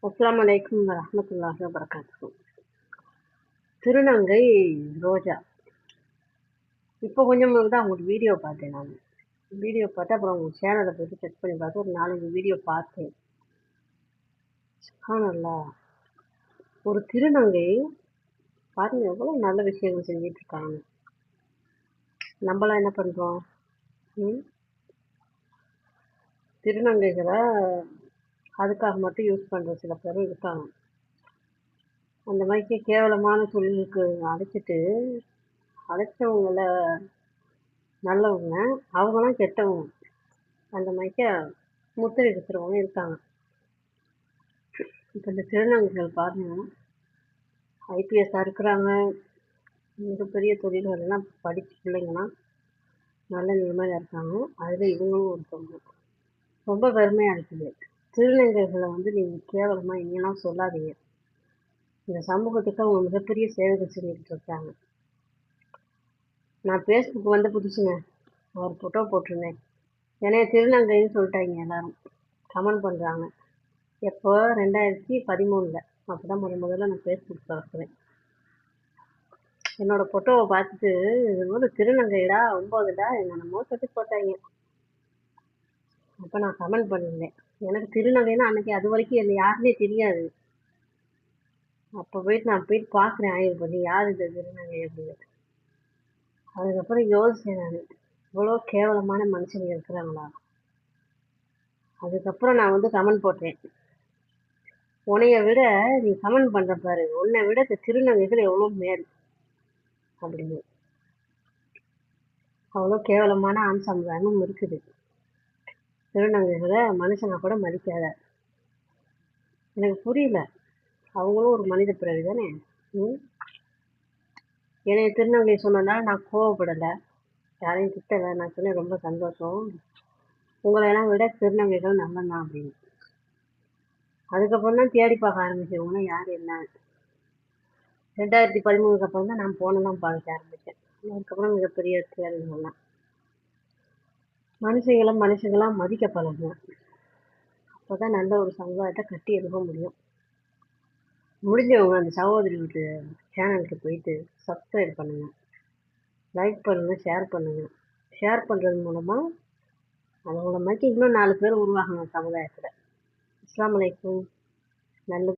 அஸ்ஸலாமு அலைக்கும் வரஹ்மத்துல்லாஹி வபரகாத்துஹு. திருநங்கை ரோஜா. இப்போ கொஞ்சம் தான் அவங்களுக்கு வீடியோ பார்த்தேன் நான். வீடியோ பார்த்து அப்புறம் அவங்க சேனலை போய்ட்டு செக் பண்ணி பார்த்து ஒரு 4 வீடியோ பார்த்தேன். சுப்ஹானல்லாஹ். ஒரு திருநங்கை பாருங்க எவ்வளோ நல்ல விஷயங்கள் செஞ்சுட்டு இருக்காங்க. நம்மளாம் என்ன பண்ணுறோம்? திருநங்கைகளை அதுக்காக மட்டும் யூஸ் பண்ணுற சில பேரும் இருக்காங்க. அந்த மாதிரி கேவலமான தொழிலுக்கு அழைச்சவங்கள நல்லவங்க, அவங்களாம் கெட்டவங்க. அந்த மாதிரி முத்திரை இருக்காங்க. இப்போ இந்த திருநங்கைகள் பாருங்க, ஐபிஎஸ்ஸாக இருக்கிறாங்க, மிகப்பெரிய தொழில்கள் எல்லாம் படித்த பிள்ளைங்களாம் நல்ல நிலைமையில இருக்காங்க. அதில் இவங்களும் ஒருத்தவங்க. ரொம்ப பெருமையாக இருக்குது. திருநங்கைகளை நீங்கள் கேவலமாக இங்கெல்லாம் சொல்லாதீங்க. இந்த சமூகத்துக்கு அவங்க மிகப்பெரிய சேவைகள் செஞ்சுக்கிட்டு இருக்காங்க. நான் ஃபேஸ்புக் புதுசுங்க, ஒரு ஃபோட்டோ போட்டிருந்தேன். என்னைய திருநங்கைன்னு சொல்லிட்டாங்க எல்லாரும், கமெண்ட் பண்ணுறாங்க. எப்போ 2013 அப்போ தான் முதல்ல நான் ஃபேஸ்புக் திறக்கிறேன். என்னோடய ஃபோட்டோவை பார்த்துட்டு இது திருநங்கைடா 9டா என்னென்னமோ சொல்லி போட்டாங்க. அப்போ நான் கமெண்ட் பண்ணியிருந்தேன். எனக்கு திருநங்கைன்னா அன்னைக்கு அது வரைக்கும் என்னை யாருன்னே தெரியாது. அப்போ நான் போயிட்டு பார்க்குறேன் ஆய்வு பண்ணி, யார் இந்த திருநங்கை அப்படின்னு. அதுக்கப்புறம் யோசிச்சேன் நான், இவ்வளோ கேவலமான மனுஷங்க இருக்கிறாங்களா. அதுக்கப்புறம் நான் கமெண்ட் போட்டேன், உன்னைய விட நீ கமெண்ட் பண்ணுற பாரு, உன்னை விட இந்த திருநங்கைகள் எவ்வளோ மேல் அப்படின்னு. அவ்வளோ கேவலமான ஆண் சமுதாயமும் இருக்குது. திருநங்கைகளை மனுஷனை கூட மதிக்காத. எனக்கு புரியல, அவங்களும் ஒரு மனித பிறவி தானே. என்னைய திருநங்கை சொன்னதால நான் கோவப்படலை, யாரையும் திட்டலை. நான் சொன்னேன் ரொம்ப சந்தோஷம், உங்களையெல்லாம் விட திருநங்கைகள் நல்லதான் அப்படின்னு. அதுக்கப்புறம் தான் தேடி பார்க்க ஆரம்பிச்சவங்கன்னா யார் என்ன. 2013 அப்புறம் தான் நான் போனெல்லாம் பார்க்க ஆரம்பித்தேன். அதுக்கப்புறம் மிகப்பெரிய தேவைகள்லாம் மனுஷங்களாம் மதிக்க பழகுங்க. அப்போ தான் நல்ல ஒரு சமுதாயத்தை கட்டி எழுப்ப முடியும். முடிஞ்சவங்க அந்த சகோதரி வீட்டு சேனலுக்கு போயிட்டு சப்ஸ்கிரைப் பண்ணுங்கள், லைக் பண்ணுங்கள், ஷேர் பண்ணுங்கள். ஷேர் பண்ணுறது மூலமாக அவங்கள மாதிரி இன்னும் 4 பேர் உருவாகணும் சமுதாயத்தில். அஸ்ஸலாமு அலைக்கும். நல்லது.